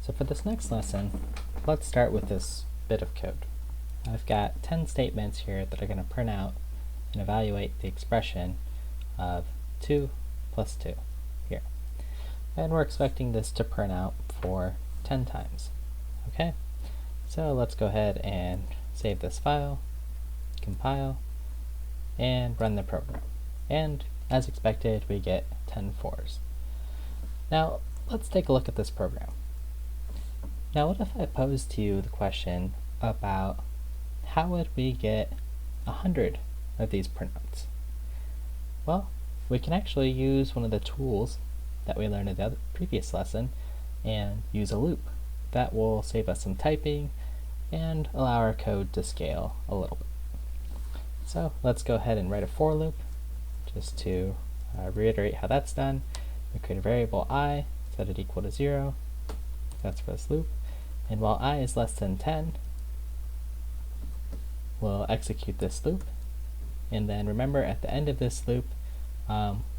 So for this next lesson, let's start with this bit of code. I've got 10 statements here that are going to print out and evaluate the expression of 2 plus 2 here. And we're expecting this to print out for 10 times. Okay, so let's go ahead and save this file, compile, and run the program. And as expected, we get 10 4s. Now, let's take a look at this program. Now, what if I posed to you the question about how would we get 100 of these printouts? Well, we can actually use one of the tools that we learned in the previous lesson and use a loop. That will save us some typing and allow our code to scale a little bit. So let's go ahead and write a for loop just to reiterate how that's done. We create a variable I, set it equal to 0. That's for this loop. And while I is less than 10, we'll execute this loop. And then remember, at the end of this loop,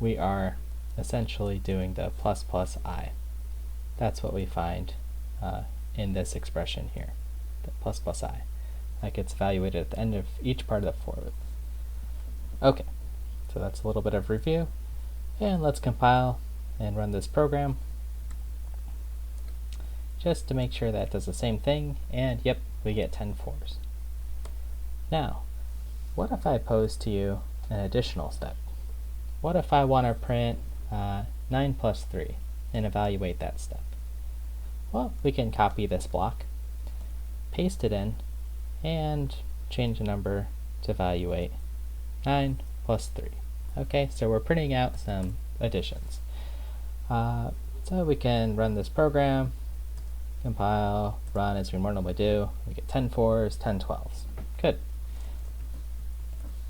we are essentially doing the plus plus I. That's what we find in this expression here, the plus plus I. That gets evaluated at the end of each part of the for loop. Okay, so that's a little bit of review. And let's compile and run this program just to make sure that it does the same thing, and yep, we get 10 4s. Now, what if I pose to you an additional step? What if I want to print 9 plus 3 and evaluate that step? Well, we can copy this block, paste it in, and change the number to evaluate 9 plus 3. Okay, so we're printing out some additions. So we can run this program, compile, run as we normally do. We get 10 4s, 10 12s. Good.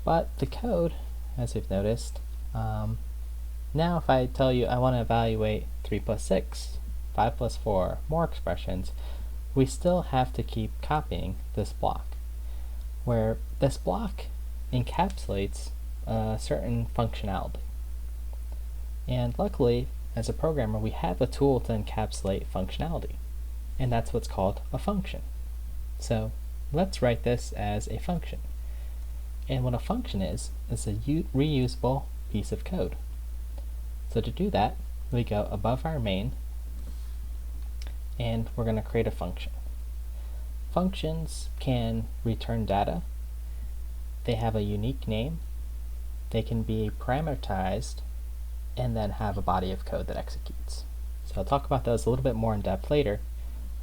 But the code, as we've noticed, now if I tell you I want to evaluate 3 plus 6, 5 plus 4, more expressions, we still have to keep copying this block, where this block encapsulates a certain functionality. And luckily, as a programmer, we have a tool to encapsulate functionality, and that's what's called a function. So let's write this as a function. And what a function is a reusable piece of code. So to do that, we go above our main, and we're going to create a function. Functions can return data. They have a unique name. They can be parameterized and then have a body of code that executes. So I'll talk about those a little bit more in depth later,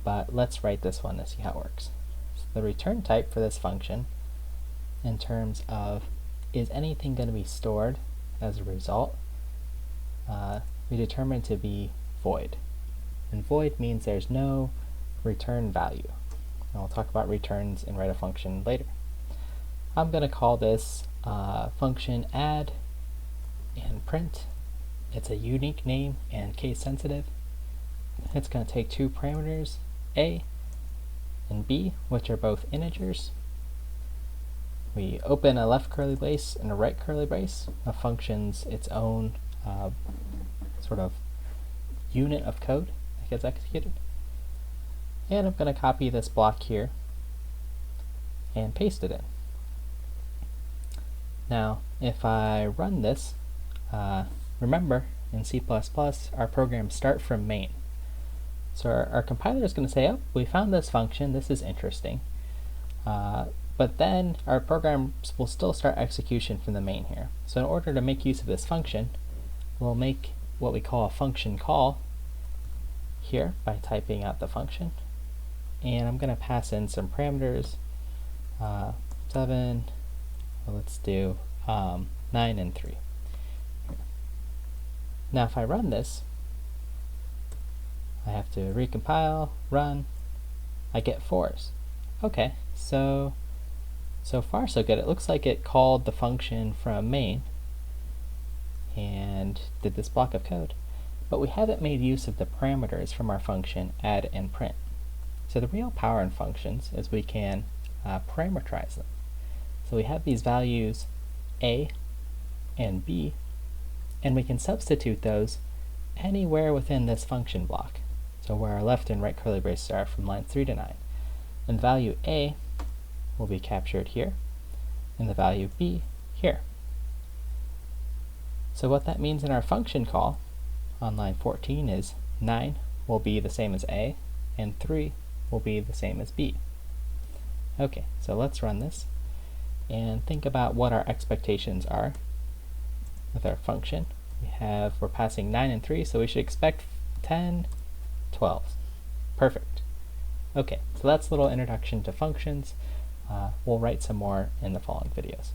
but let's write this one to see how it works. So the return type for this function, in terms of is anything going to be stored as a result, we determine to be void. And void means there's no return value. And I'll talk about returns and write a function later. I'm going to call this function add and print. It's a unique name and case sensitive. It's going to take two parameters, a and b, which are both integers. We open a left curly brace and a right curly brace. A function's its own sort of unit of code that gets executed. And I'm going to copy this block here and paste it in. Now, if I run this, remember in C++ our programs start from main. So our compiler is going to say, oh, we found this function, this is interesting. But then our programs will still start execution from the main here. So in order to make use of this function, we'll make what we call a function call here by typing out the function. And I'm going to pass in some parameters, 7, well, let's do 9 and 3. Now if I run this, I have to recompile, run, I get 4s. Okay, so far so good. It looks like it called the function from main and did this block of code, but we haven't made use of the parameters from our function add and print. So the real power in functions is we can parameterize them. So we have these values a and b, and we can substitute those anywhere within this function block. So where our left and right curly braces are from lines 3 to 9. And value A will be captured here, and the value B here. So what that means in our function call on line 14 is 9 will be the same as A, and 3 will be the same as B. Okay, so let's run this and think about what our expectations are with our function. We're passing 9 and 3, so we should expect 10, 12. Perfect. Okay, so that's a little introduction to functions. We'll write some more in the following videos.